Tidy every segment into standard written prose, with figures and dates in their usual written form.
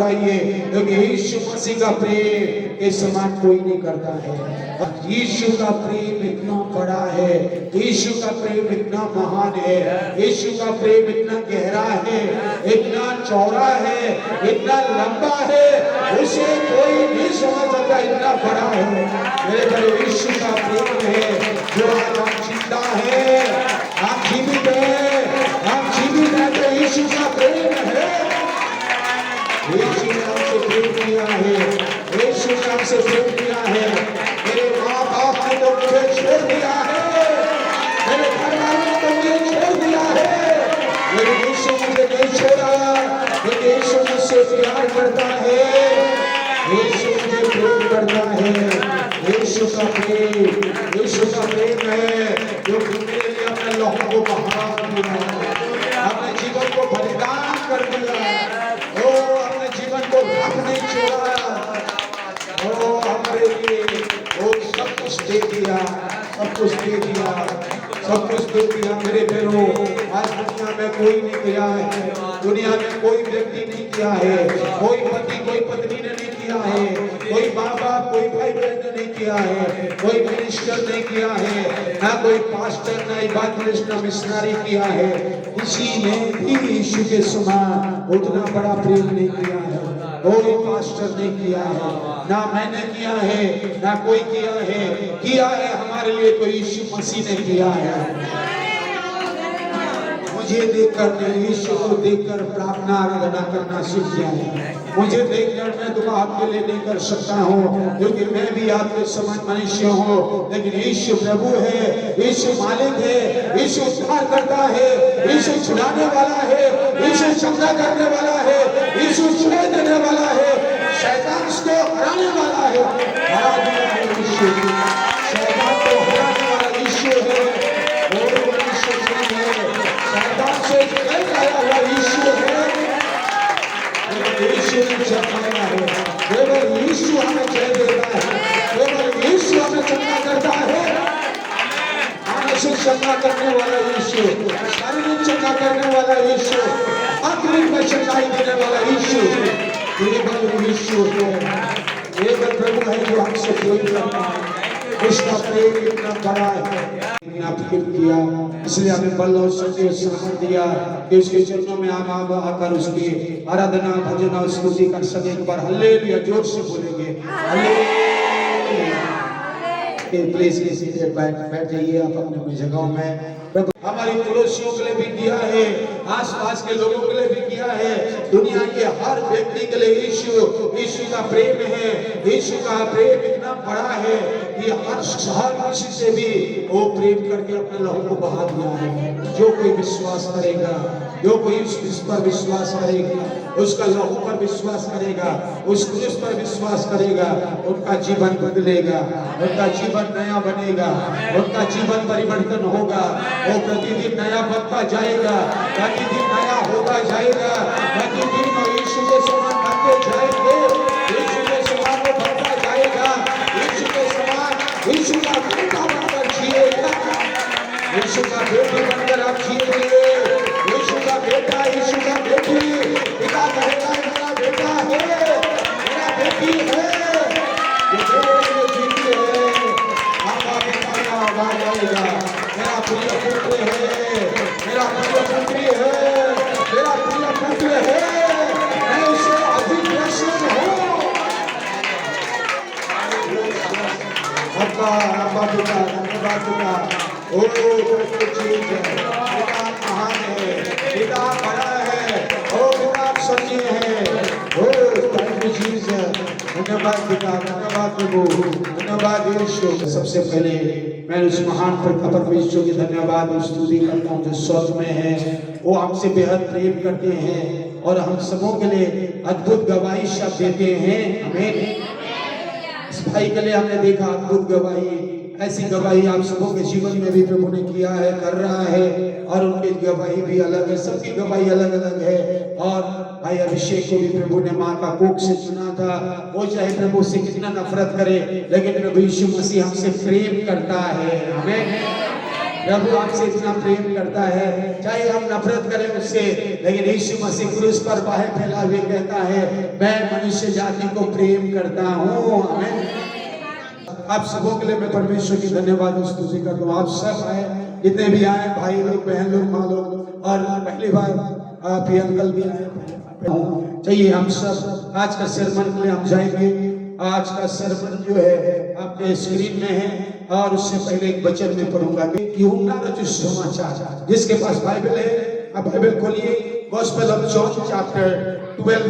लगाइए, क्योंकि यीशु मसीह का प्रेम के समान कोई नहीं करता है। यीशु का प्रेम इतना बड़ा है, यीशु का प्रेम इतना महान है, यीशु का प्रेम इतना गहरा है, इतना चौड़ा है, इतना लंबा है, उसे कोई नहीं समझ सकता, इतना बड़ा है। मेरे बड़े यीशु का प्रेम है जो आज हम जिंदा है, हम जीवित है, हम जीवित है तो यीशु का प्रेम है। यीशु ने हमसे प्रेम किया है, यीशु ने हमसे प्रेम किया है। मेरे माँ बाप ने तो मुझे छोड़ दिया है, मेरे घर वालों ने तो मुझे छोड़ दिया है, लेकिन यीशु मुझे नहीं छोड़ा, क्योंकि यीशु मुझसे प्यार करता है, यीशु मुझे प्रेम करता है। यीशु का प्रेम, यीशु का प्रेम है जो मेरे लिए अपने लहू को बहा दिया, अपने जीवन को बलिदान कर दिया, ओ अपने जीवन को हक नहीं छोड़ा, ओ हमारे लिए वो सब कुछ दे दिया, सब कुछ दे दिया, सब कुछ दे दिया। मेरे बहनों, आज दुनिया में कोई नहीं किया है, दुनिया में कोई व्यक्ति नहीं किया है, कोई पति कोई पत्नी ने नहीं किया है, कोई माँ बाप कोई भाई बहन ने नहीं किया है, कोई मिनिस्टर नहीं किया है, ना कोई पास्टर ना इवांजेलिस्ट ना मिशनरी किया है। किसी ने भी यीशु के समान उतना बड़ा प्रेम नहीं किया है, कोई पास्टर ने किया है, ना मैंने किया है, ना कोई किया है हमारे लिए तो यीशु मसीह ने किया है। मुझे देखकर, यीशु को देखकर प्रार्थना आराधना करना सीख गया है। मुझे देखकर मैं दुआ आपके लिए नहीं कर सकता हूँ, क्योंकि मैं भी आपके समान मनुष्य हूँ, लेकिन यीशु प्रभु है, यीशु मालिक है, यीशु उद्धार करता है, यीशु छुड़ाने वाला है, यीशु चंगा करने वाला है, यीशु छुड़ा देने वाला है, शैतान को हराने वाला है। हरा दिया है यीशु, शैतान को हराने वाला यीशु है, और मनुष्य नहीं है, शैतान से निकल आया हुआ यीशु है। यीशु ने जगाया है, केवल यीशु हमें जय देता है, केवल यीशु हमें चंगा करता है। मानसिक चंगा करने वाला यीशु, शारीरिक चंगा करने वाला यीशु, आत्मिक में चंगाई देने वाला यीशु, केवल यीशु है, केवल प्रभु है जो हमसे प्रेम करता है। उसका प्रेम इतना बड़ा है, प्रेम किया, इसलिए हमें बल और शक्ति और सामर्थ दिया कि उसके चरणों में आप आकर उसकी आराधना भजन और स्तुति कर सके। एक बार हालेलुया जोर से बोलेंगे हालेलुया। प्लीज बैठ जाइए आप अपने जगहों में। हमारी पड़ोसियों के लिए भी किया है, आसपास के लोगों के लिए भी किया है, दुनिया के हर व्यक्ति के लिए यीशु का प्रेम है। यीशु का प्रेम इतना बड़ा है कि हर किसी से भी वो प्रेम करके अपने लहू को बहा दिया है। जो कोई विश्वास करेगा, जो कोई इस पर विश्वास करेगा, उसका लहू पर विश्वास करेगा, उस क्रूस पर विश्वास करेगा, उनका जीवन बदलेगा, उनका जीवन नया बनेगा, उनका जीवन परिवर्तन होगा, वो प्रतिदिन नया बनता जाएगा, प्रतिदिन नया होता जाएगा, प्रतिदिन यीशु के समान बनते जाएंगे, यीशु के समान वो बनता जाएगा, यीशु के समान यीशु का बेटा बनकर जिएगा, यीशु का बेटी बनकर आप जिएंगे, यीशु का बेटा, यीशु का बेटी, पिता कहेगा मेरा बेटा है, मेरा बेटी है, ये जीती है, आपका पिता का आवाज आएगा, मेरा प्रिय पुत्र है, मेरा प्रिय पुत्री है, मेरा प्रिय पुत्र है, मैं उससे अधिक प्रसन्न हूँ। धन्यवाद पिता, ओ चीज है, पिता महान है, पिता बड़ा है, ओ पिता सच्ची है, ओ थैंक यू जीसस। धन्यवाद पिता, धन्यवाद प्रभु, धन्यवाद यीशु। सबसे पहले मैं उस महान परमेश्वर की धन्यवाद और स्तुति करता हूँ जो स्वर्ग में है, वो हमसे बेहद प्रेम करते हैं और हम सबों के लिए अद्भुत गवाही शब्द देते हैं। आमीन। इस भाई के लिए हमने देखा अद्भुत गवाही, ऐसी गवाही आप सबों के जीवन में भी प्रभु ने किया है, कर रहा है, और उनकी गवाही भी अलग है, सबकी गवाही अलग अलग है। और भाई अभिषेक को भी प्रभु ने माँ का कोख से चुना था, वो चाहे प्रभु से कितना नफरत करे, लेकिन प्रभु यीशु मसीह हमसे प्रेम करता है। आमीन। प्रभु आपसे इतना प्रेम करता है, चाहे हम नफरत करें उससे, लेकिन यीशु मसीह क्रूस पर बाहें फैला हुए कहता है, मैं मनुष्य जाति को प्रेम करता हूँ। आमीन। आप सबों के लिए मैं परमेश्वर की धन्यवाद स्तुति करता हूँ। आप सब आए, जितने भी आए, भाई लोग, बहन लोग, माँ लोग, और पहली बार आप ही अंकल भी आए। चाहिए हम सब आज का सरमन के लिए हम जाएंगे। आज का सरमन जो है आपके स्क्रीन में है, और उससे पहले एक वचन में पढ़ूंगा कि यूहन्ना रचित सुसमाचार, जिसके पास बाइबल है आप बाइबल खोलिए। गॉस्पेल ऑफ जॉन चैप्टर 12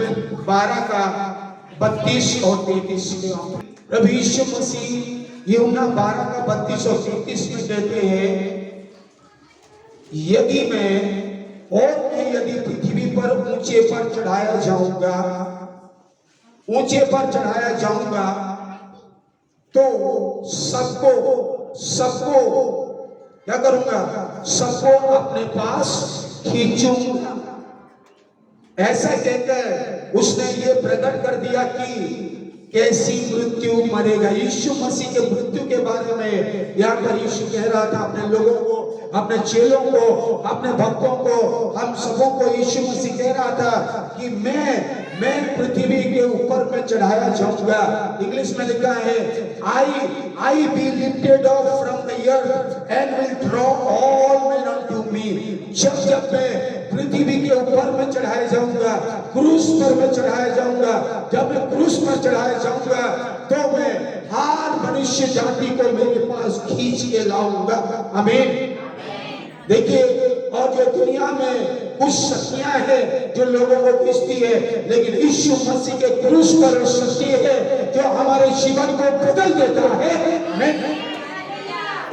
12 का 32 और 33 में प्रभु यीशु मसीह यूहन्ना 12 का 32 और 33 में कहते हैं, यदि यदि पृथ्वी पर ऊंचे पर चढ़ाया जाऊंगा तो सबको क्या करूंगा? सबको अपने पास खींचूंगा। ऐसा कहकर उसने ये प्रकट कर दिया कि कैसी मृत्यु मरेगा। यीशु मसीह के मृत्यु के बारे में यहाँ पर यीशु कह रहा था अपने लोगों को, अपने चेलों को, अपने भक्तों को, हम सबों को यीशु मसीह कह रहा था कि मैं पृथ्वी के ऊपर में चढ़ाया जाऊंगा। इंग्लिश में लिखा है, I be lifted up from the earth and will draw all men unto me. जब मैं पृथ्वी के ऊपर में चढ़ाया जाऊंगा, क्रूस पर मैं चढ़ाया जाऊंगा, जब मैं क्रूस पर चढ़ाया जाऊंगा तो मैं हर मनुष्य जाति को मेरे पास खींच के लाऊंगा। आमीन। देखिए, और जो दुनिया में कुछ शक्तियां हैं जो लोगों को खींचती है, लेकिन यीशु मसीह के क्रूस पर शक्ति है जो हमारे जीवन को बदल देता है। आमीन।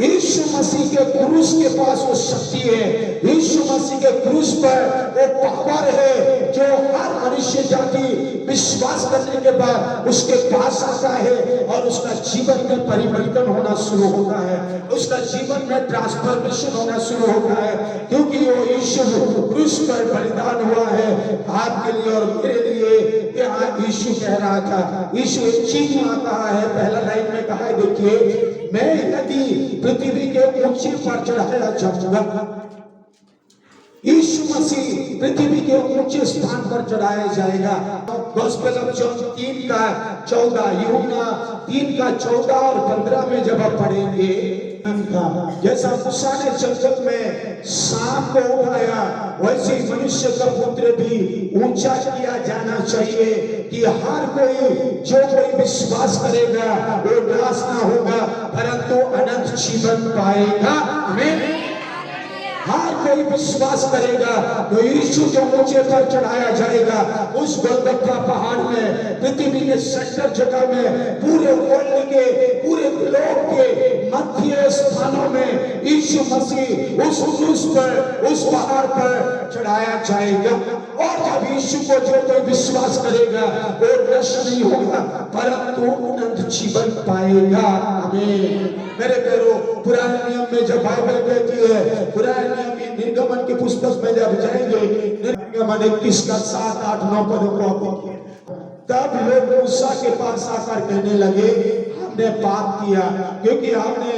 यीशु मसीह के क्रूस के पास वो शक्ति है, यीशु मसीह के क्रूस पर वो पावर है जो हर मनुष्य जाति विश्वास करने के बाद उसके पास आता है और उसका जीवन में परिवर्तन होना शुरू होता है, उसका जीवन में ट्रांसफॉर्मेशन होना शुरू होता है, क्योंकि वो यीशु क्रूस पर बलिदान हुआ है आपके लिए और मेरे लिए। यीशु कह रहा था, यीशु एक चीज वहां कहा है, पहला लाइन में कहा है, देखिए, मैं यदि पृथ्वी के ऊंचे पर चढ़ाया जाऊंगा, यीशु मसीह पृथ्वी के ऊंचे स्थान पर चढ़ाया जाएगा। गॉस्पेल ऑफ जॉन 3 का 14, यूहन्ना 3 का 14 और 15 में जब आप पढ़ेंगे, जैसा मूसा ने जंगल में सांप को उठाया, वैसे मनुष्य का पुत्र भी ऊंचा किया जाना चाहिए कि हर कोई विश्वास करेगा वो नाश ना होगा परंतु अनंत जीवन पाएगा। आमीन। हर कोई विश्वास करेगा तो यीशु जो ऊंचे पर चढ़ाया जाएगा, उस गोलगप्पा पहाड़ में, पृथ्वी के सेंटर जगह में, पूरे वर्ल्ड के, पूरे ग्लोब के मध्य स्थानों में यीशु मसीह उस क्रूस पर, उस पहाड़ पर चढ़ाया जाएगा। और जब यीशु को जो कोई विश्वास करेगा वो नष्ट नहीं होगा परंतु अनंत जीवन पाएगा। आमीन। मेरे प्यारो, पुराने नियम में जब बाइबल कहती है, पुराने नियम की निर्गमन की पुस्तक में जब जाएंगे, निर्गमन 21 का 7, 8, 9 पदों को, तब लोग मूसा के पास आकर कहने लगे, हमने पाप किया क्योंकि हमने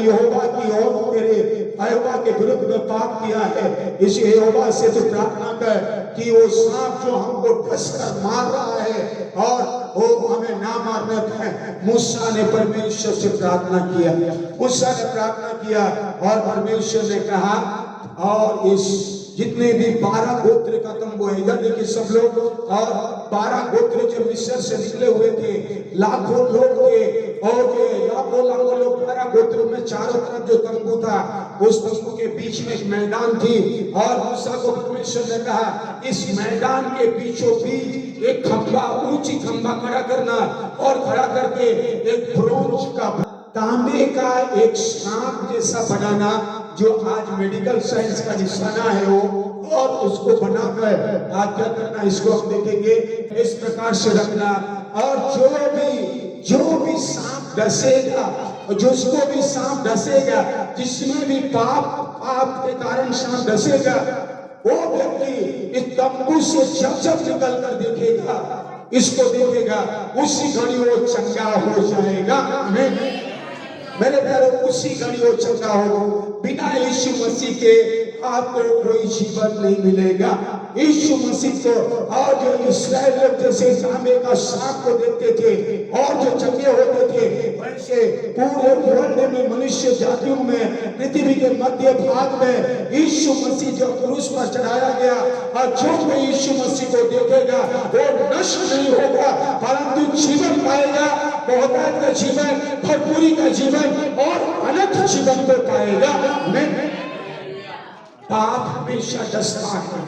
यहोवा की और तेरे यहोवा के विरुद्ध में पाप किया है। इस यहोवा से तो प्रार्थना कर कि वो सांप जो हमको डसकर मार रहा है और वो हमें ना मारने पाए। मूसा ने परमेश्वर से प्रार्थना किया, मूसा ने प्रार्थना किया और परमेश्वर ने कहा, और इस जितने भी 12 गोत्र का तंबू है, इधर देखिए सब लोग, और 12 गोत्र जो मिस्र से निकले हुए थे, लाखों लोग थे, और लाखों लोग 12 गोत्रों में चारों तरफ जो तंबू था, उस तंबू के बीच में एक मैदान थी, और मूसा को परमेश्वर ने कहा, इस मैदान के बीचों बीच एक खंबा, ऊंची खंबा खड़ा करना, और खड़ा करके एक ब्रोंज का, तांबे का एक सांप जैसा बनाना, जो आज मेडिकल साइंस का निशाना है वो, और उसको बनाकर आज क्या करना, इसको हम देखेंगे, इस प्रकार से रखना, और जो भी सांप डसेगा, जिसको भी सांप डसेगा, जिसमें भी पाप के कारण सांप डसेगा, वो व्यक्ति इस तंबू से जब निकल कर देखेगा, इसको देखेगा, उसी घड़ी वो चंगा हो जाएगा। आमीन। मेरे प्यारों उसी घड़ी वो चंगा हो। बिना यीशु मसीह के आपको कोई जीवन नहीं मिलेगा। यीशु मसीह को और जो इस्राएल लोग जैसे तांबे का सांप को देखते थे और जो चंगे होते थे, वैसे पूरे वर्ल्ड में मनुष्य जातियों में पृथ्वी के मध्य भाग में यीशु मसीह जो क्रूस पर चढ़ाया गया, और जो कोई यीशु मसीह को देखेगा वो नष्ट नहीं होगा परंतु जीवन पाएगा, बहुतायत का जीवन, भरपूरी का जीवन और अनंत जीवन को पाएगा। पाप हमेशा डसता है,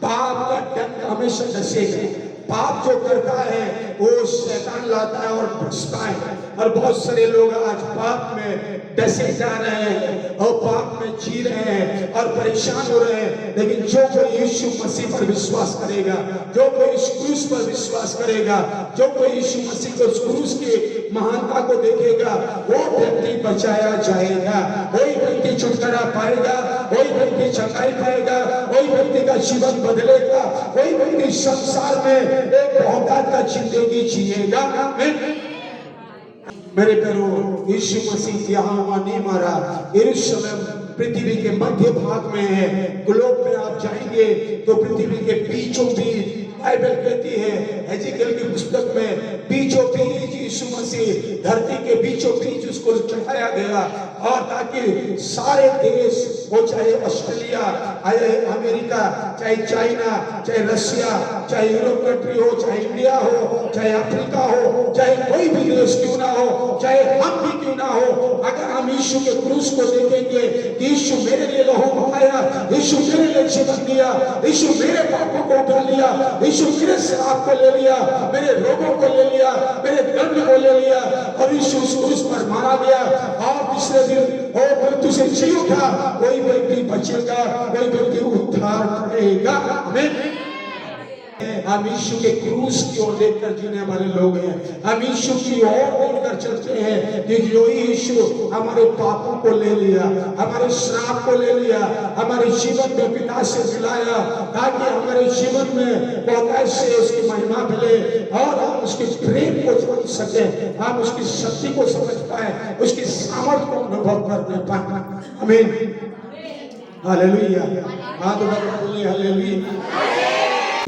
पाप का डंक हमेशा डसेगा। पाप जो करता है वो शैतान लाता है और डसता है। और बहुत सारे लोग आज पाप में डसे जा रहे हैं और पाप में जी रहे हैं और परेशान हो रहे हैं। लेकिन जो कोई यीशु मसीह पर विश्वास करेगा, जो कोई इस क्रूस पर विश्वास करेगा, जो कोई यीशु मसीह को उस क्रूस की महानता को देखेगा, वो व्यक्ति बचाया जाएगा, वही व्यक्ति छुटकारा पाएगा, वही व्यक्ति चंगाई पाएगा, वही व्यक्ति का जीवन बदलेगा, वही व्यक्ति संसार में एक बहुतायत का जिंदगी जिएगा। मेरे प्यारों, यीशु मसीह यहाँ वहाँ नहीं मारा। यरूशलेम पृथ्वी के मध्य भाग में है। ग्लोब में आप जाएंगे तो पृथ्वी के बीचों बीच बाइबल कहती है, एजेकियल की पुस्तक में बीचों बीच यीशु मसीह धरती के बीचों बीच उसको चढ़ाया गया, और ताकि सारे देश हो, चाहे ऑस्ट्रेलिया, चाहे अमेरिका, चाहे चाइना, चाहे रशिया, चाहे यूरोप कंट्री हो, चाहे इंडिया हो, चाहे अफ्रीका हो, चाहे कोई भी देश क्यों ना हो, चाहे हम भी क्यों ना हो, अगर हम यीशु के क्रूस को देखेंगे, यीशु मेरे लिए लहू बहाया, यीशु मेरे लिए जीवन दिया, यीशु मेरे पापों को उठा लिया, यीशु मेरे श्राप को ले लिया, मेरे रोगों को ले लिया, मेरे दर्द को ले लिया, और यीशु उस क्रूस पर मारा गया और तीसरे दिन वो मृत्यु से जी उठा। कोई व्यक्ति बचेगा, कोई व्यक्ति उद्धार करेगा। आमीन। हम यीशु के क्रूस की ओर देखकर जीने वाले लोग हैं। हम यीशु की ओर देखकर चलते हैं कि जो यीशु हमारे पापों को ले लिया, हमारे श्राप को ले लिया, हमारे जीवन में पिता से मिलाया, ताकि हमारे जीवन में बहुतायत से उसकी महिमा मिले और हम उसके प्रेम को जान सके, हम उसकी शक्ति को समझ पाए, उसकी सामर्थ को अनुभव करने पाए। आमीन। हालेलुया। हाथ बढ़ा बोलिए हालेलुया।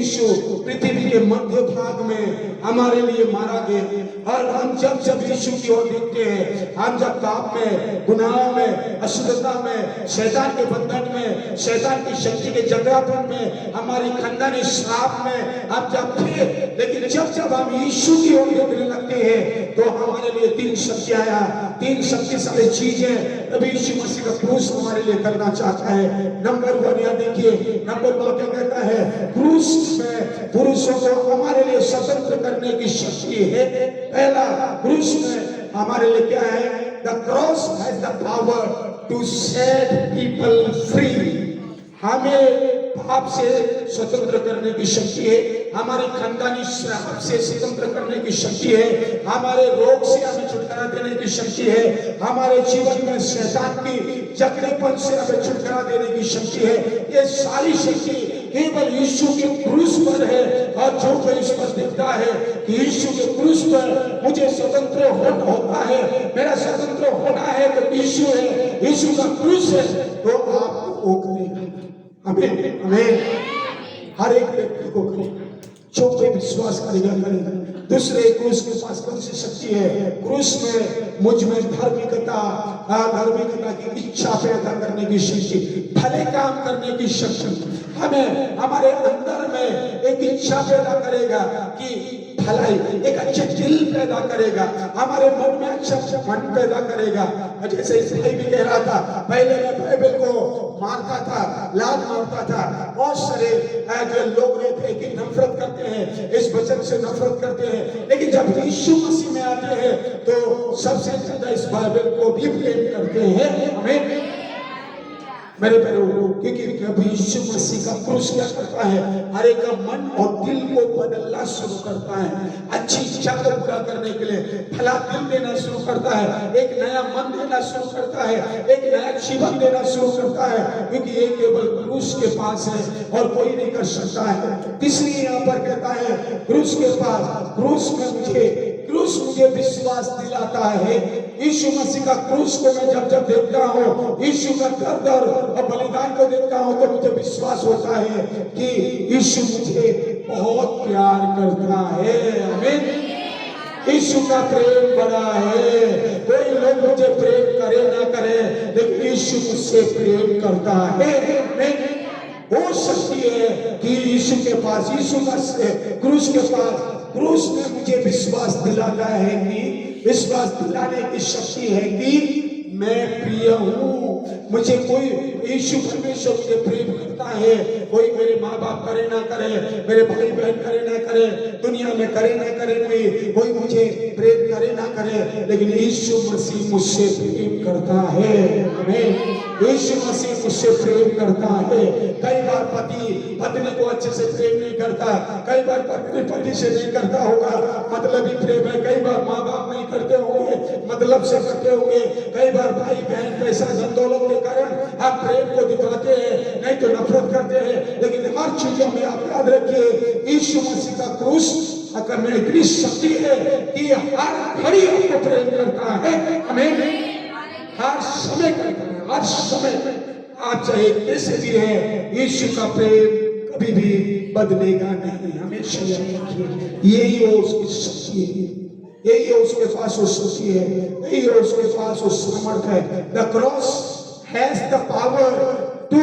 यीशु पृथ्वी के मध्य भाग में हमारे लिए मारा गया, और हम जब यीशु की ओर देखते हैं, हम जब पाप में, गुनाहों में, अशुद्धता में, शैतान के बंधन में, शैतान की शक्ति के जगरापन में, हमारी खानदानी श्राप में हम जब थे, लेकिन जब हम यीशु की ओर देखने लगते हैं तो हमारे लिए तीन शक्तियां, तीन शक्तिशाली चीजें अभी यीशु मसीह का क्रूस हमारे लिए करना चाहता है। नंबर 1 यहाँ देखिए, नंबर 2 क्या कहता है? क्रूस में पुरुषों को हमारे लिए स्वतंत्र करने की शक्ति है। पहला, क्रूस में हमारे लिए क्या है? The cross has the power to set people free. हमें पाप से स्वतंत्र करने की शक्ति है, हमारी खानदानी श्राप से स्वतंत्र करने की शक्ति है, हमारे रोग से हमें छुटकारा देने की शक्ति है, हमारे जीवन में शैतान की जकड़ेपन से हमें छुटकारा देने की शक्ति है। ये सारी शक्ति केवल यीशु के क्रूस पर है, और जो कोई इस पर देखता है कि यीशु के क्रूस पर मुझे स्वतंत्र होता है, मेरा स्वतंत्र होना है तो यीशु है, यीशु का क्रूस है, तो आप वो करेगा। आमीन। आमीन। हर एक व्यक्ति को करेगा, जो कोई विश्वास करेगा करेगा। दूसरे, क्रूस के पास कौन सी शक्ति है? क्रूस में मुझ में धार्मिकता की इच्छा पैदा करने की शक्ति, भले काम करने की शक्ति, हमें हमारे अंदर में एक इच्छा पैदा करेगा कि भलाई, एक अच्छे दिल पैदा करेगा, हमारे मन में अच्छा मन पैदा करेगा। जैसे भाई भी कह रहा था, पहले मैं बाइबल को मारता था, लात मारता था, बहुत सारे जो लोग रहते हैं कि नफरत करते हैं, इस वचन से नफरत करते हैं, लेकिन जब यीशु मसीह में आते हैं तो सबसे ज्यादा इस बाइबल को भी प्रेम करते हैं। हमें मेरे प्यारों, क्योंकि यीशु मसीह का क्रूस क्या करता है? हर एक का मन और दिल को बदलना शुरू करता है, अच्छी इच्छा को पूरा करने के लिए भला दिल देना शुरू करता है, एक नया मन देना शुरू करता है, एक नया जीवन देना शुरू करता है, क्योंकि ये केवल क्रूस के पास है और कोई नहीं कर सकता है। तीसरी यहाँ पर कहता है, क्रूस के पास, क्रूस में मुझे क्रूस मुझे विश्वास दिलाता है। यीशु मसीह का क्रूस को मैं जब जब देखता हूँ, यीशु का दर्द और बलिदान को देखता हूँ, तो मुझे विश्वास होता है कि यीशु मुझे बहुत प्यार करता है। आमीन। यीशु का प्रेम बड़ा है। कोई लोग मुझे प्रेम करे ना करे, लेकिन यीशु मुझसे प्रेम करता है। आमीन। हो सकती है कि यीशु के पास, यीशु मसीह क्रूस के पास, क्रूस ने मुझे विश्वास दिलाता है कि, विश्वास दिलाने की शक्ति है कि मैं प्रिय हूँ। मुझे कोई, यीशु परमेश्वर मुझे प्रेम करता है। कोई मेरे माँ बाप करे ना करे, मेरे भाई बहन करे ना करे, दुनिया में करे ना करे, कोई मुझे प्रेम करे ना करे, लेकिन यीशु मसीह मुझसे प्रेम करता है। आमीन। यीशु मसीह मुझसे प्रेम करता है। कई बार पति पत्नी को अच्छे से प्रेम नहीं करता, कई बार पत्नी पति से नहीं करता होगा, मतलब ही प्रेम है। कई बार माँ बाप नहीं करते होंगे, मतलब से करते होंगे। कई बार भाई बहन पैसा धन दौलत के कारण आप प्रेम को दिखाते हैं, नहीं तो नफरत करते हैं। लेकिन हर चीजों में आप याद रखिए, यीशु मसीह का क्रूस अगर में इतनी शक्ति है कि हर घड़ी आपको प्रेम करता है। आमीन। हर समय करता है, हर समय। आप चाहे कैसे भी है, यीशु का प्रेम कभी भी बदलेगा नहीं। हमेशा याद रखिए, यही हो उसकी शक्ति है, यही है उसके पास वो शक्ति है, यही है उसके पास वो सामर्थ्य है। The cross has the power to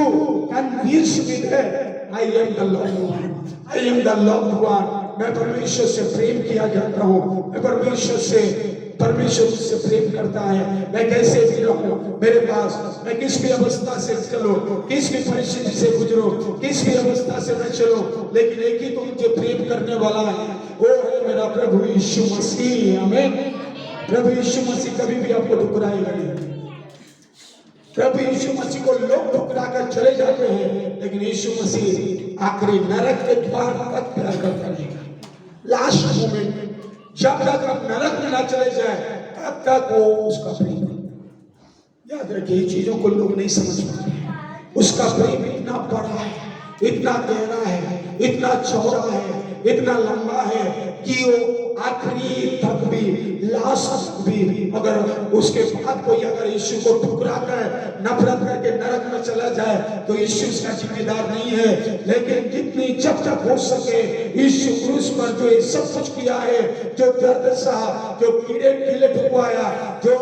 convince me that I am the loved one, I am the loved one. मैं परमेश्वर से प्रेम किया जाता हूँ, मैं परमेश्वर मुझसे प्रेम करता है। मैं कैसे भी रहूं, मेरे पास, मैं किस भी अवस्था से चलूं, किस भी परिस्थिति से गुजरूं, किस भी अवस्था से मैं चलूं, लेकिन एक ही तो मुझे प्रेम करने वाला है, वो है मेरा प्रभु यीशु मसीह। आमीन। प्रभु यीशु मसीह कभी भी आपको ठुकराएगा नहीं। प्रभु यीशु मसीह को लोग ठुकरा कर चले जाते हैं, लेकिन यीशु मसीह आखिरी नरक के द्वार तक प्यार करता रहेगा। लास्ट मोमेंट, जब तक आप नरक में ना चले जाए, तब तक वो उसका प्रेम। याद रखिए, चीजों को लोग नहीं समझ पाते। उसका प्रेम इतना बड़ा है, इतना गहरा है, इतना चौड़ा है, इतना लंबा है कि वो आखिरी तक भी, लास्ट तक भी, अगर उसके बाद कोई अगर यीशु को ठुकरा कर नफरत करके नरक में चला जाए तो यीशु उसका जिम्मेदार नहीं है। लेकिन जितनी जब तक हो सके यीशु क्रूस पर जो ये सब कुछ किया है, जो दर्द सहा, जो कीड़े कीले ठुकवाया, जो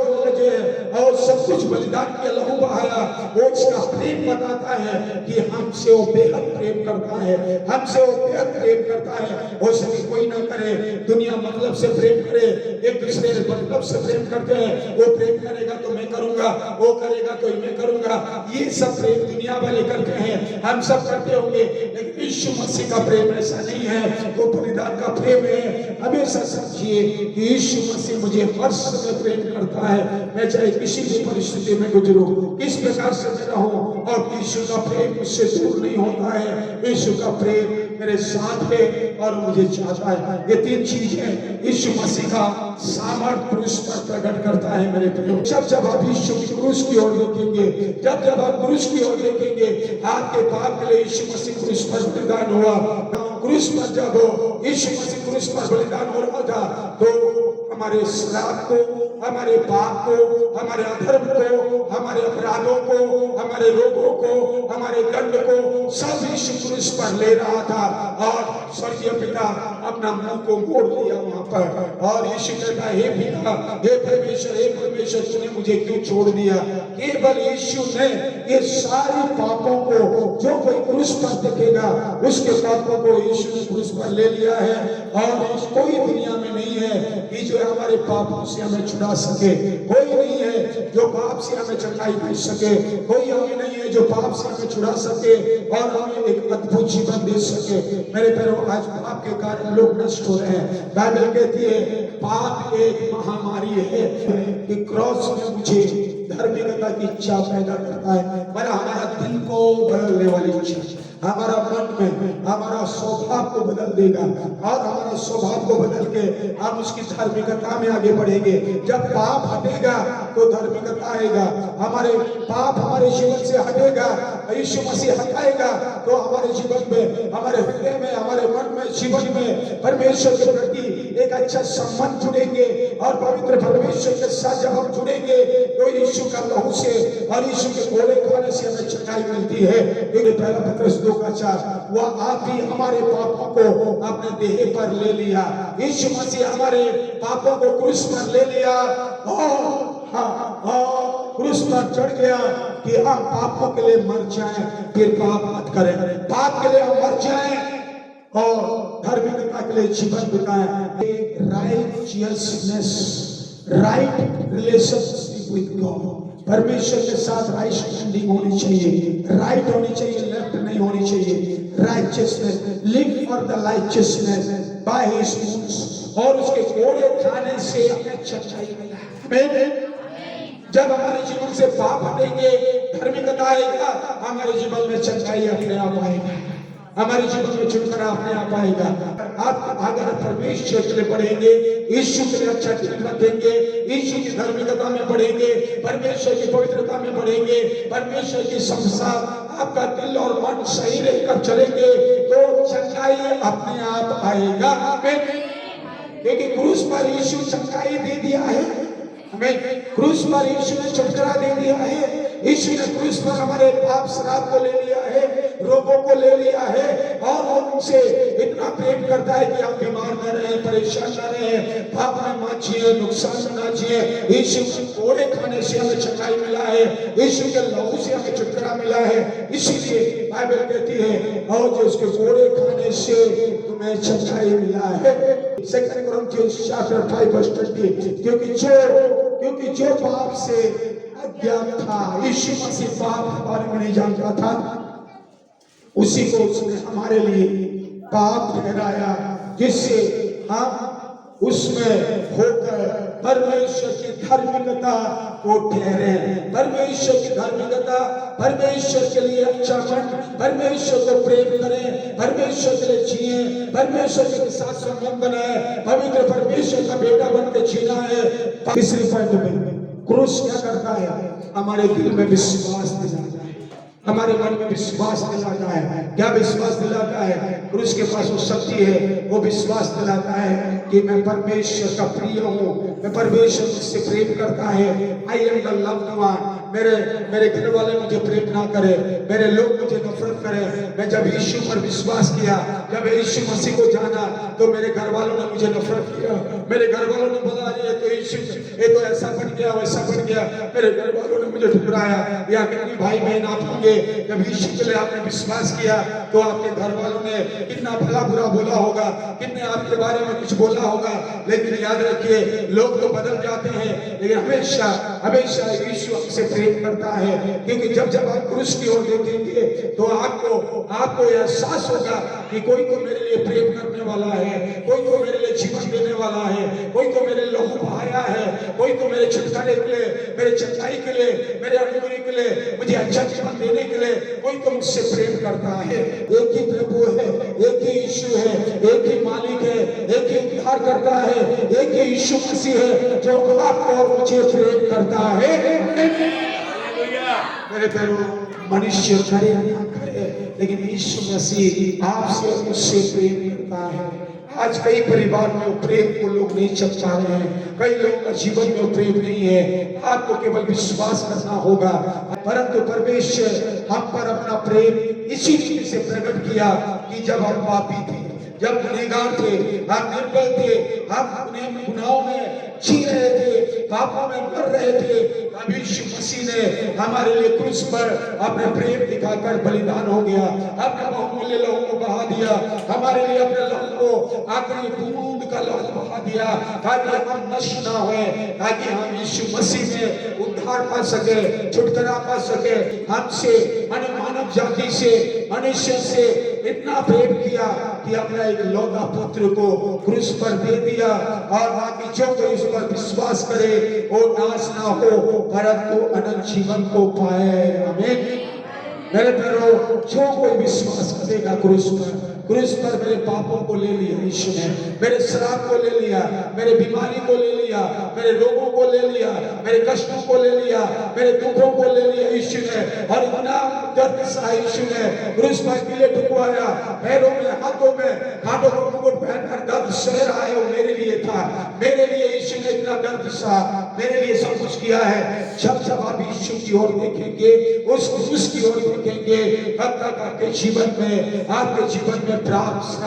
और सब कुछ बलिदान के लहू बहाया, वो इसका प्रेम बताता है कि हमसे वो बेहद प्रेम करता है, हमसे वो बेहद प्रेम करता है। हो सके कोई ना करे, दुनिया मतलब से प्रेम करे, एक दूसरे मतलब से प्रेम करते हैं। वो प्रेम करेगा तो मैं करूंगा, वो करेगा तो मैं करूंगा, ये सब प्रेम दुनिया वाले करते हैं, हम सब करते होंगे। लेकिन यीशु मसीह का प्रेम ऐसा नहीं है, वो बलिदान का प्रेम है। हमेशा समझिए कि यीशु मसीह मुझे हर समय प्रेम करता है। मैं चाहे किसी भी परिस्थिति में गुजरूं, किस प्रकार से मैं रहूं, और यीशु का प्रेम मुझसे दूर नहीं होता है। यीशु का प्रेम मेरे साथ है और मुझे चाहता है। ये तीन चीजें यीशु मसीह का सामर्थ क्रूस पर प्रकट करता है मेरे प्रियो। जब आप यीशु की क्रूस की ओर देखेंगे, जब आप क्रूस की ओर देखेंगे, आपके पाप के लिए यीशु मसीह क्रूस पर बलिदान हुआ। क्रूस पर जब यीशु मसीह क्रूस पर बलिदान हो रहा था, तो हमारे श्राप को, हमारे पाप को, हमारे अधर्म को, हमारे अपराधों को, हमारे रोगों को, हमारे दंड को सब यीशु क्रूस पर ले रहा था। और स्वर्गीय पिता अपना मुंह को मोड़ लिया वहां पर, और यीशु कहता है, हे पिता, हे परमेश्वर, तूने मुझे क्यों छोड़ दिया? केवल यीशु ने ये सारे पापों को, जो कोई क्रूस पर देखेगा उसके पापों को यीशु ने क्रूस पर ले लिया है। और कोई दुनिया में नहीं है कि जो हमारे पापों से हमें छुड़ा सके, कोई नहीं है जो पाप से हमें चंगाई दे सके, कोई हमें नहीं है जो पाप से हमें छुड़ा सके और हमें एक अद्भुत जीवन दे सके। मेरे पैरों, आज पाप के कारण लोग नष्ट हो रहे हैं। बाइबल कहती है पाप एक महामारी है कि क्रॉस में मुझे धार्मिकता की इच्छा पैदा करता है, पर हमारा दिल को बदलने वाली इच्छा, हमारा मन में हमारा स्वभाव को बदल देगा, और हमारा स्वभाव को बदल के हम उसकी धार्मिकता में आगे बढ़ेंगे। जब पाप हटेगा तो धार्मिकता आएगा, हमारे पाप हमारे जीवन से हटेगा, यीशु मसीह हटाएगा तो हमारे जीवन में, हमारे हृदय में, हमारे मन में, जीवन में परमेश्वर के प्रति एक अच्छा संबंध जुड़ेंगे और पवित्र परमेश्वर के साथ जब हम जुड़ेंगे तो यीशु का लहू से और यीशु के कोड़े खाने से हमें चंगाई मिलती है। पहला पत्रस 2:4, वह आप ही हमारे पापों को अपने देह पर ले लिया। यीशु मसीह हमारे पापों को क्रूस पर ले लिया और क्रूस पर चढ़ गया कि हम पापों के लिए मर जाएं, फिर पाप मत करें। पाप के लिए हम मर जाएं और धार्मिकता के लिए जीवन बिताएं। Righteousness, right relationship with God, परमेश्वर के साथ राइट स्टैंडिंग होनी चाहिए, राइट होनी चाहिए, लेफ्ट नहीं होनी चाहिए। Righteousness, live for the righteousness by his wounds, और उसके कोड़े खाने से हमें सच्चाई मिला। जब हमारे जीवन से पाप हटेंगे, धार्मिकता आएगा, हमारे जीवन में सच्चाई अपने आप आएगा, हमारे जीवन में छुटकारा अपने आप आएगा। आप अगर परमेश्वर के लिए बढ़ेंगे, यीशु के लिए अच्छा जीवन रखेंगे, यीशु की धार्मिकता में बढ़ेंगे, परमेश्वर की पवित्रता में बढ़ेंगे, परमेश्वर की संसार आपका दिल और मन सही रहकर चलेंगे तो सच्चाई अपने आप आएगा। क्योंकि क्रूस पर यीशु सच्चाई दे दिया है हमें, क्रूस पर यीशु ने छुटकारा दे दिया है, यीशु ने क्रूस पर हमारे पाप श्राप को ले लिया है, रोगों को ले लिया है और वो उनसे इतना प्रेम करता है कि आप बीमार न रहे, परेशान न रहे, पाप में मत जिए, नुकसान न जिए। यीशु के कोड़े खाने से हमें सच्चाई मिला है, यीशु के लहू से हमें छुटकारा मिला है। इसीलिए बाइबल कहती है और जो उसके कोड़े खाने से तुम्हें सच्चाई मिला है। 2 Corinthians chapter 5:20, क्योंकि जो पाप से अज्ञात था, यीशु मसीह पाप के बारे में नहीं जानता था, उसी को उसने हमारे लिए पाप ठहराया, जिससे हम उसमें होकर परमेश्वर की धार्मिकता को ठहरे। परमेश्वर की धार्मिकता, परमेश्वर के लिए अच्छा मन, परमेश्वर को प्रेम करें, परमेश्वर के लिए जिए, परमेश्वर के साथ संबंध बनाए, पवित्र परमेश्वर का बेटा बनकर जीना है। तीसरी पॉइंट में क्रूस क्या करता है? हमारे दिल में विश्वास दिलाता है, हमारे मन में विश्वास दिलाता है। क्या विश्वास दिलाता है? क्रूस के पास वो शक्ति है, वो विश्वास दिलाता है कि मैं परमेश्वर का प्रिय हूँ, मैं परमेश्वर मुझसे प्रेम करता है। आई एम द लव्ड वन। मेरे घर वाले मुझे प्रेम ना करे, मेरे लोग मुझे नफरत करें। मैं जब यीशु पर विश्वास किया, जब यीशु मसीह को जाना, तो मेरे घर वालों ने मुझे नफरत किया। मेरे घर वालों ने बोला ये तो यीशु, ये तो ऐसा बन गया, वैसा बन गया। मेरे घर वालों ने मुझे ठुकराया। या कितनी भाई बहन आप होंगे, जब यीशु के लिए आपने विश्वास किया तो आपके घर वालों ने कितना भला बुरा बोला होगा, कितने आपके बारे में कुछ बोला होगा। लेकिन याद रखिए, लोग तो बदल जाते हैं, लेकिन हमेशा हमेशा यीशु हमसे प्रेम करता है। क्योंकि जब आप क्रूस की ओर देखेंगे तो आपको एहसास होगा कि कोई तो मेरे लिए प्रेम करने वाला है, कोई तो मेरे लिए जीवन देने वाला है, कोई तो मेरे लहू बहाया है, कोई तो मेरे छुटकारे के लिए, मेरे सच्चाई के लिए, मेरे अनुग्रह के लिए, मुझे अच्छा जीवन देने के लिए कोई तो मुझसे प्रेम करता है। एक ही प्रभु है, एक ही यीशु है, एक ही मालिक है, एक ही उद्धार करता है, एक ही यीशु मसीह है जो आपको और मुझे प्रेम करता है। मेरे प्यारो, मनुष्य करे ना करे, लेकिन यीशु मसीह आपसे और मुझसे प्रेम करता है। आज कई परिवार में प्रेम को लोग नहीं चल पा रहे हैं, कई लोगों का जीवन में प्रेम नहीं है। आपको केवल विश्वास करना होगा। परंतु परमेश्वर हम पर अपना प्रेम इसी रीति से प्रकट किया कि जब हम पापी थे, जब गुनहगार थे, हम निर्बल थे, हम गुनाहों में जी रहे थे, पापों में मर रहे थे, तब यीशु मसीह ने हमारे लिए क्रूस पर अपने प्रेम दिखाकर बलिदान हो गया, अपने बहुमूल्य लहू को बहा दिया, हमारे लिए अपने लहू को आखिरी बूंद का लहू बहा दिया, ताकि हम नष्ट ना होए, ताकि हम यीशु मसीह में उद्धार पा सके, छुटकारा पा सके। हमसे मानव जाति से, मनुष्य से इतना प्रेम किया कि अपना एक लौता पुत्र को क्रूस पर दे दिया, और बाकी जो कोई उस पर विश्वास करे वो नाश ना हो परंतु अनंत जीवन को पाए। आमीन। मेरे प्यारो, जो कोई विश्वास करेगा क्रूस पर, क्रूस पर मेरे पापों को ले लिया यीशु ने, मेरे श्राप को ले लिया, मेरे बीमारी को ले लिया, मेरे रोगों को ले लिया, मेरे कष्टों को ले लिया, मेरे दुखों को ले लिया यीशु ने। और इतना दर्द सहा यीशु ने, क्रूस पर कीले ठुकवाया, पैरों में हाथों में कांटों का मुकुट पहनकर दर्द सह रहा है, वो मेरे लिए था, मेरे लिए यीशु ने इतना दर्द सहा, मेरे लिए सब कुछ किया है। जब जब आप यीशु की ओर देखेंगे, उस क्रूस की ओर देखेंगे, तब तक आपके जीवन में प्राप्त,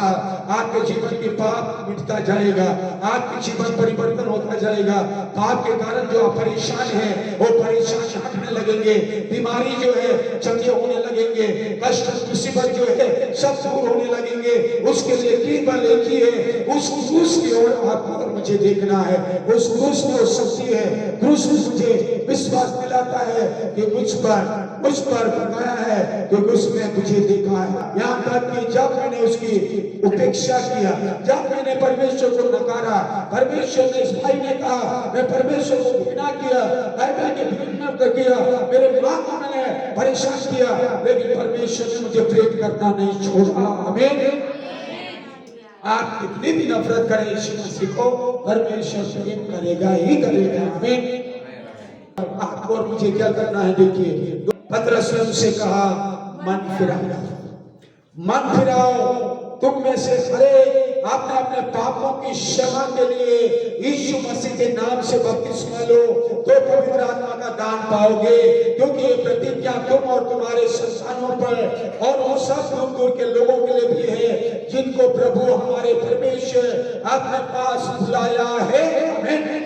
आपके जीवन के पाप मिटता जाएगा, आपके जीवन परिवर्तन होता जाएगा। पाप के कारण जो आप परेशान हैं, वो परेशान हटने लगेंगे, बीमारी जो है चंगे होने लगेंगे, कष्ट मुसीबत जो है सब दूर होने लगेंगे। उसके लिए केवल एक ही है, उस क्रूस की ओर आपको और मुझे देखना है। उस क्रूस में शक्ति है, क्रूस मुझे विश्वास दिलाता है कि मुझ पर बताया है कि उसने मुझे देखा है। यहाँ तक कि जब मैंने उसकी उपेक्षा किया, जब मैंने परमेश्वर को नकारा, परमेश्वर ने, इस भाई ने कहा मैं परमेश्वर को घृणा किया, बाइबल के घृणा किया, मेरे माँ को मैंने परेशान किया, लेकिन परमेश्वर ने मुझे प्रेम करना नहीं छोड़ा। आमीन। आप कितनी भी नफरत करें यीशु मसीह को, परमेश्वर प्रेम करेगा ही करेगा। आमीन। आपको और मुझे क्या करना है? देखिए, पतरस ने उनसे कहा मन फिराओ, तुम में से हरे आपने अपने पापों की क्षमा के लिए यीशु मसीह के नाम से बपतिस्मा लो, तो पवित्र आत्मा का दान पाओगे। क्योंकि ये प्रतिज्ञा तुम और तुम्हारे संतानों पर और उन सब दूर दूर के लोगों के लिए भी है, जिनको प्रभु हमारे परमेश्वर अपने पास बुलाया है। आमीन।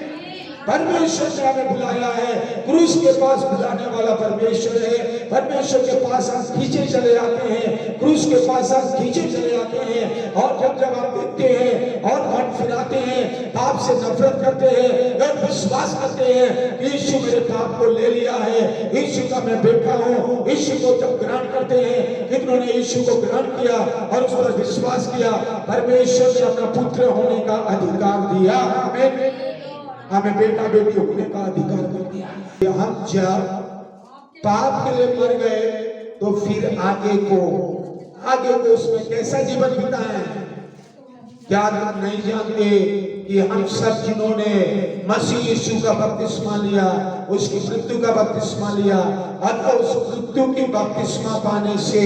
परमेश्वर ने हमें बुलाया है, क्रूस के पास बुलाने वाला परमेश्वर है। परमेश्वर के पास हम खींचे चले आते हैं, क्रूस के पास हम खींचे चले आते हैं। और जब जब आप देखते हैं और मन फिराते हैं, पाप से नफरत करते हैं और विश्वास करते हैं कि यीशु मेरे पाप को ले लिया है, यीशु का मैं बेटा हूँ, यीशु को जब ग्रहण करते हैं, कितनों ने यीशु को ग्रहण किया और उस पर विश्वास किया, परमेश्वर ने अपना पुत्र होने का अधिकार दिया, हमें बेटा बेटी होने का अधिकार कर दिया। हम जब पाप के लिए मर गए तो फिर आगे को उसमें कैसा जीवन बिताएं? क्या तुम नहीं जानते कि हम सब जिन्होंने मसीह यीशु का बपतिस्मा लिया, उसकी मृत्यु का बपतिस्मा लिया, अतः उस मृत्यु की बपतिस्मा पाने से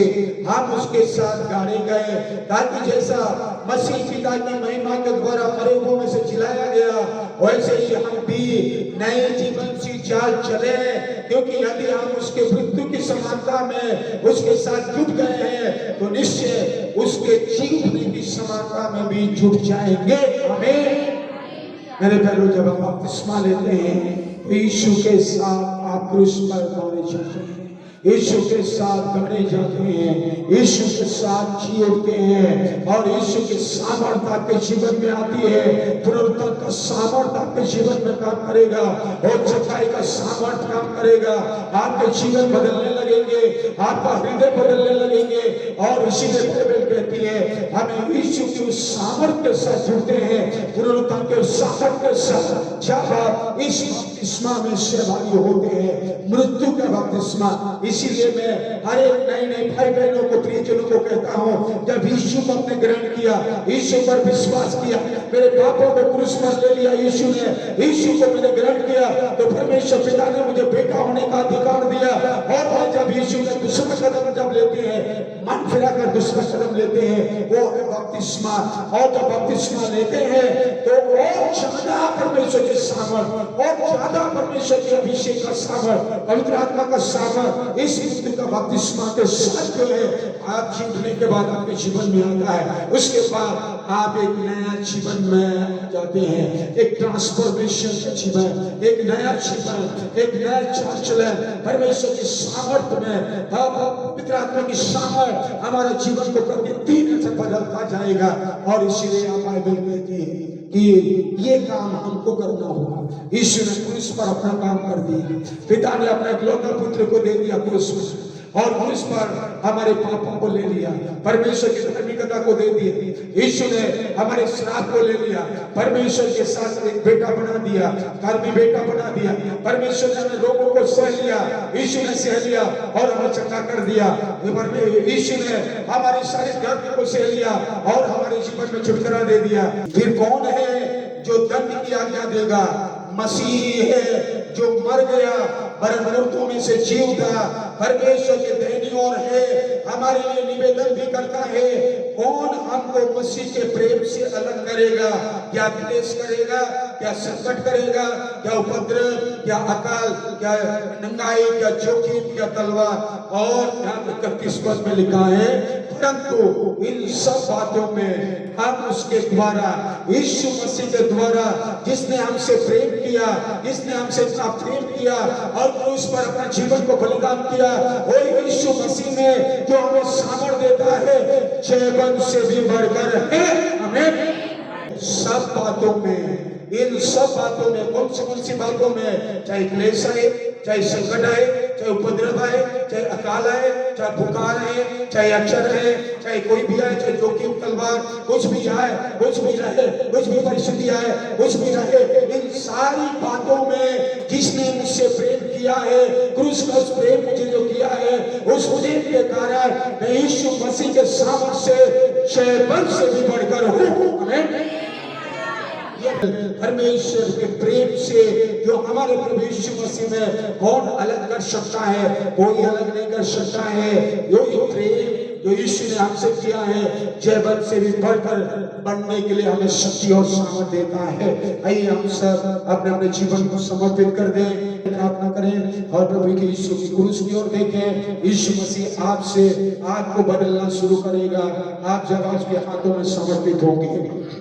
हम उसके साथ गाड़े गए, ताकि जैसा मसीह पिता की महिमा के द्वारा मरे हुओं में से जिलाया गया, वैसे ही हम भी नए जीवन से चाल चले। क्योंकि यदि हम उसके मृत्यु की समानता में उसके साथ जुट गए हैं, तो निश्चय उसके जीवने की समानता में भी जुट जाएंगे। आमीन। मेरे प्यारों, जब हम बपतिस्मा लेते हैं तो यीशु के साथ आप क्रूस पर गाड़े जाते हैं, यीशु के साथ गाड़े जाते हैं, यीशु के साथ जी उठते हैं और यीशु की सामर्थ आपके जीवन में आती है। पुनरुत्थान का सामर्थ आपके जीवन में काम करेगा और सच्चाई का सामर्थ काम करेगा। आपके जीवन बदलने लगेंगे, आपका हृदय बदलने लगेंगे। और इसीलिए बाइबल कहती है हमें यीशु की उस सामर्थ के साथ जुड़ते हैं, पुनरुत्थान के सामर्थ के साथ। जब आप इस बपतिस्मा में सहभागी होते हैं, मृत्यु का बपतिस्मा, इसीलिए मैं हर एक नए भाई बहनों को, प्रियजनों को कहता हूँ, जब यीशु को आपने ग्रहण किया, यीशु पर विश्वास किया, मेरे पापों को क्रूस पर ले लिया यीशु ने, यीशु को मैंने ग्रहण किया, तो परमेश्वर पिता ने मुझे बेटा होने का अधिकार दिया। और जब यीशु ने दूसरा कदम जब लेते हैं, मन फिरा कर दूसरा कदम लेते हैं, वो है बपतिस्मा। और जब बपतिस्मा लेते हैं तो और ज्यादा परमेश्वर के सामर्थ, और ज्यादा परमेश्वर के अभिषेक का सामर्थ, पवित्र आत्मा का सामर्थ इस मृत्यु का बपतिस्मा के साथ जो है आप जीतने के बाद आपके जीवन में आता है। उसके बाद आप एक नया जीवन में जाते हैं, एक ट्रांसफॉर्मेशन का जीवन, एक नया जीवन, एक नया चाल-चलन परमेश्वर की सामर्थ में, पवित्र आत्मा की सामर्थ हमारा जीवन को प्रतिदिन से बदलता जाएगा। और इसीलिए आप बाइबल कहती है कि ये काम हमको करना होगा। यीशु ने क्रूस पर अपना काम कर दिया, पिता ने अपना इकलौता पुत्र को दे दिया क्रूस पर, और क्रूस पर हमारे पापों को ले लिया, परमेश्वर की धार्मिकता को दे दिया। यीशु ने हमारे श्राप को ले लिया, परमेश्वर के साथ एक बेटा बना दिया, कर्मी बेटा बना दिया। परमेश्वर ने हमें रोगों को सह लिया, यीशु ने सह लिया और हमें चंगा कर दिया। यीशु ने हमारे सारे दर्द को सह लिया और हमारे जीवन में छुटकारा दे दिया। फिर कौन है जो दंड की आज्ञा देगा? मसीह है जो मर गया पर मृत्यु में से जी उठा, परमेश्वर के दाहिनी ओर है, हमारे लिए निवेदन भी करता है। कौन हमको मसीह के प्रेम से अलग करेगा? क्या क्लेश करेगा? क्या संकट करेगा? क्या उपद्रव? क्या अकाल? क्या नंगाई? क्या जोखिम? क्या तलवार? और 31 पद में लिखा है, परंतु इन सब बातों में हम उसके द्वारा, यीशु मसीह के द्वारा, जिसने हमसे प्रेम किया, जिसने हमसे इतना प्रेम किया और क्रूस पर अपने जीवन को बलिदान किया, वही यीशु मसीह में जो हमें सामर्थ देता है, जीवन से भी बढ़कर है। हमें सब बातों में, इन सब बातों में, कौन सी बातों में? चाहे क्लेश आए, चाहे संकट आए, चाहे उपद्रव आए, चाहे अकाल आए, चाहे बुखार आए, चाहे अक्षर है, चाहे कोई भी आए, चाहे जोखिम तलवार, कुछ भी आए, कुछ भी रहे, कुछ भी परिस्थिति आए, कुछ भी रहे, इन सारी बातों में जिसने मुझसे प्रेम किया है, क्रूस का उस प्रेम मुझे जो किया है, उस प्रेम के कारण मैं यीशु मसीह के सामर्थ से, शैतान से भी बढ़कर हूँ। आमीन। परमेश्वर के प्रेम से जो हमारे प्रभु यीशु मसीह में कौन अलग कर सकता है? कोई अलग नहीं कर सकता है। यही प्रेम जो यीशु ने हमसे किया है, जयबल से भी बढ़कर बढ़ने के लिए हमें शक्ति और सामर्थ देता है। आइए हम सब अपने अपने जीवन को समर्पित कर दें, प्रार्थना करें और प्रभु के यीशु की क्रूस की ओर देखें। यीशु मसीह आपसे आपको बदलना शुरू करेगा, आप जब आपके हाथों में समर्पित होंगे।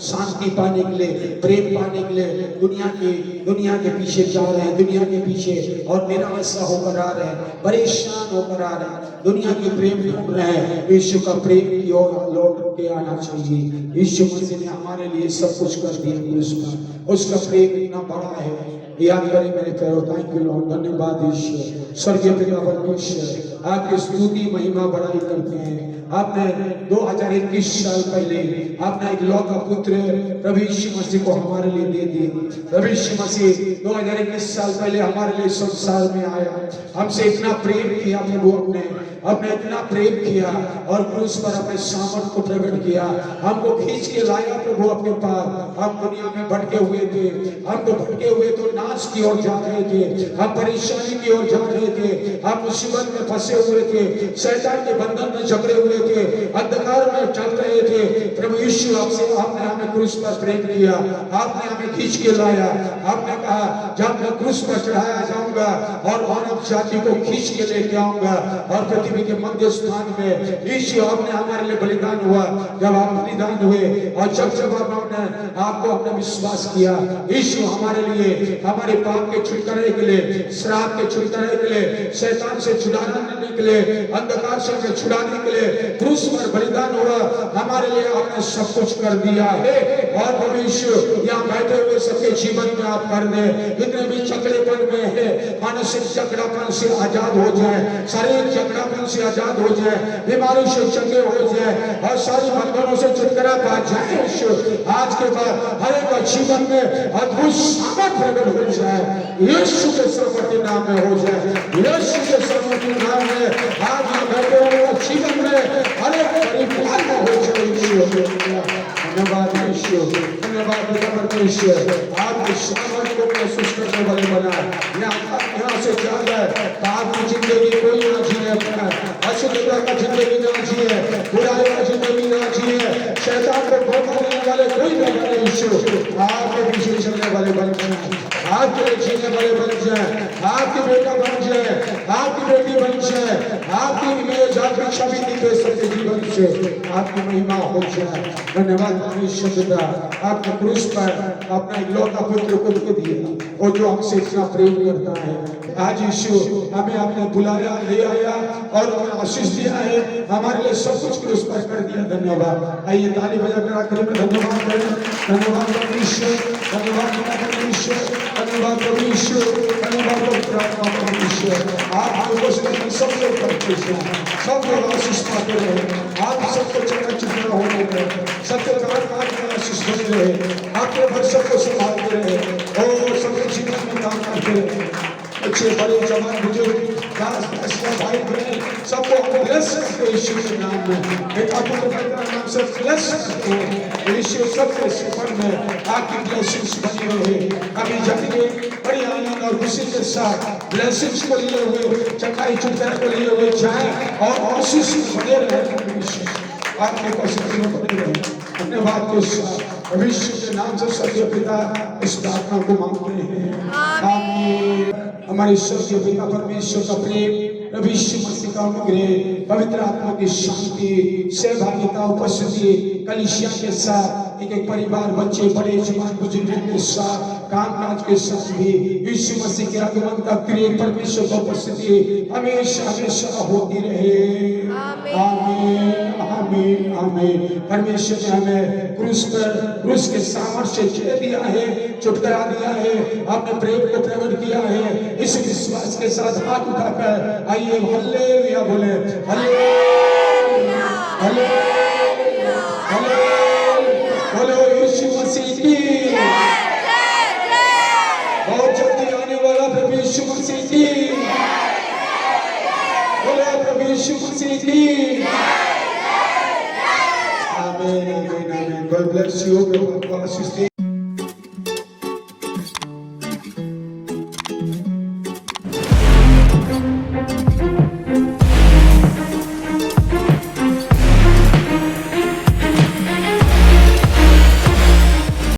शांति पाने के लिए, प्रेम पाने के लिए दुनिया के पीछे जा रहे हैं, दुनिया के पीछे और निराशा होकर आ रहे हैं, परेशान होकर आ रहे हैं, दुनिया के प्रेम ढूंढ रहे हैं। यीशु का प्रेम की ओर लौट के आना चाहिए। यीशु मसीह ने हमारे लिए सब कुछ कर दिया क्रूस पर, उसका प्रेम इतना बड़ा है। याद करें मेरे प्यारो, थैंक यू लॉर्ड, धन्यवाद ईश्वर, स्वर्गीय पिता परमेश्वर, आपकी स्तुति महिमा बड़ाई करते हैं। आपने 2021 साल पहले आपने एक लौता पुत्र प्रभु यीशु मसीह को हमारे लिए दे दिया। प्रभु यीशु मसीह 2021 साल पहले हमारे लिए संसार में आया, हमसे इतना प्रेम किया प्रभु, अपने इतना प्रेम किया और क्रूस पर अपने सामर्थ को प्रकट किया, हमको खींच के लाया प्रभु अपने पास। हम दुनिया में भटके हुए थे, हम तो भटके हुए तो नाश की ओर जा रहे थे, हम परेशानी की ओर जा रहे थे, हम मुसीबत में फंसे हुए थे, शैतान के बंधन में जकड़े हुए थे, अंधकार में चल रहे थे। प्रभु यीशु आपने हमें क्रूस पर प्रेम किया, आपने हमें खींच के लाया। आपने कहा जब मैं क्रूस पर चढ़ाया जाऊंगा और मानव जाति को खींच के लेके आऊंगा और पृथ्वी के मध्य स्थान में यीशु आपने हमारे लिए बलिदान हुआ। जब आप बलिदान हुए और जब आपने विश्वास किया, यीशु हमारे लिए, हमारे पाप के छुटकारे के लिए, श्राप के छुटकारे के लिए, शैतान से छुड़ाने के लिए, अंधकार से छुड़ाने के लिए क्रूस पर बलिदान हुआ। हमारे लिए आपने सब कुछ कर दिया है और भविष्य यहाँ बैठे हुए सबके जीवन में आप कर दे। इतने भी चकड़ेपन में है, मानसिक चकड़ापन से आजाद हो जाए, शारीरिक चकड़ापन से आजाद हो जाए, बीमारी से चंगे हो जाए और सारी बंधनों से छुटकारा पा जाए। आज के बाद हर एक जीवन में अद्भुत सामर्थ प्रकट हो जाए, यीशु के सर्वोच्च नाम में हो जाए, यीशु के सर्वोच्च नाम में आज यहाँ बैठे हुए जीवन में हर एक परिपूर्ण हो जाए। धन्यवाद यीशु, धन्यवाद परमेश्वर, आपके सामर्थ को महसूस करने वाले बना। यहाँ से जा गए आपकी जिंदगी कोई ना जिए, अपना अशुद्धता का जिंदगी ना जिए, बुराई का जिंदगी ना जिए, शैतान को धोखा देने वाले कोई ना बने। यीशु आपके पीछे चलने वाले बन जाए, आपके लिए जीने वाले बन जाए, आपके बेटा बन जाए, आपकी बेटी बन जाए, आपकी इमेज, आपकी छवि दिखे सबके जीवन से, आपकी महिमा हो जाए। धन्यवाद परमेश्वर पिता, आपने क्रूस पर अपना इकलौता पुत्र को दे दिया और जो हमसे इतना प्रेम करता है। आज यीशु हमें आपने बुलाया, ले आया और हमें आशीष दिया है, हमारे लिए सब कुछ क्रूस पर कर दिया। धन्यवाद। आइए ताली बजाकर आखिर में धन्यवाद करें। धन्यवाद परमेश्वर, धन्यवाद परमेश्वर, धन्यवाद परमेश्वर, धन्यवाद परमेश्वर। परमेश्वर आपकी उपस्थिति में सब लोग सब लोग आशीष पाते रहे, आप सबको चंगा चुका होने रहे, सबके कार में आशीष बने रहे, आपके भर सबको संभालते रहे और सबके जीवन में काम करते रहे। अच्छे बड़े जवान बुजुर्ग दास दासियां भाई बहन सबको ब्लेस करते यीशु के नाम में, बेटा पुत्र पवित्र नाम से ब्लेस करते यीशु सबके जीवन में आपकी ब्लेसिंग्स बनी रहे। अभी जाएंगे बड़ी आनंद और खुशी के साथ ब्लेसिंग्स को लिए हुए, चंगाई छुटकारा को लिए हुए जाए और आशीष बने रहे। आपके उपस्थिति में बने रहे। धन्यवाद के साथ भविष्य के नाम से सत्य पिता इस प्रार्थना को मांगते हैं, आमीन। हमारे सत्य पिता परमेश्वर का प्रेम, प्रभु यीशु मसीह का अनुग्रह, पवित्र आत्मा की शांति, सहभागिता, उपस्थिति कलीसिया के साथ, एक एक परिवार, बच्चे बड़े जवान बुजुर्गों के साथ, कामकाज के साथ भी यीशु मसीह के आगमन का प्रेम, परमेश्वर की उपस्थिति हमेशा हमेशा होती रहे। आमीन आमीन आमीन। परमेश्वर ने हमें क्रूस के सामर्थ्य दे दिया है, छुटकारा दिया है, अपने प्रेम को प्रकट किया है। इस विश्वास के साथ हाथ उठाकर आइए हालेलुया बोले, हालेलुया हालेलुया हालेलुया। बोलो यीशु मसीह की बहुत जल्दी आने वाला प्रभु यीशु मसीह की, बोलो प्रभु यीशु मसीह की। आमीन आमीन आमीन। God bless you.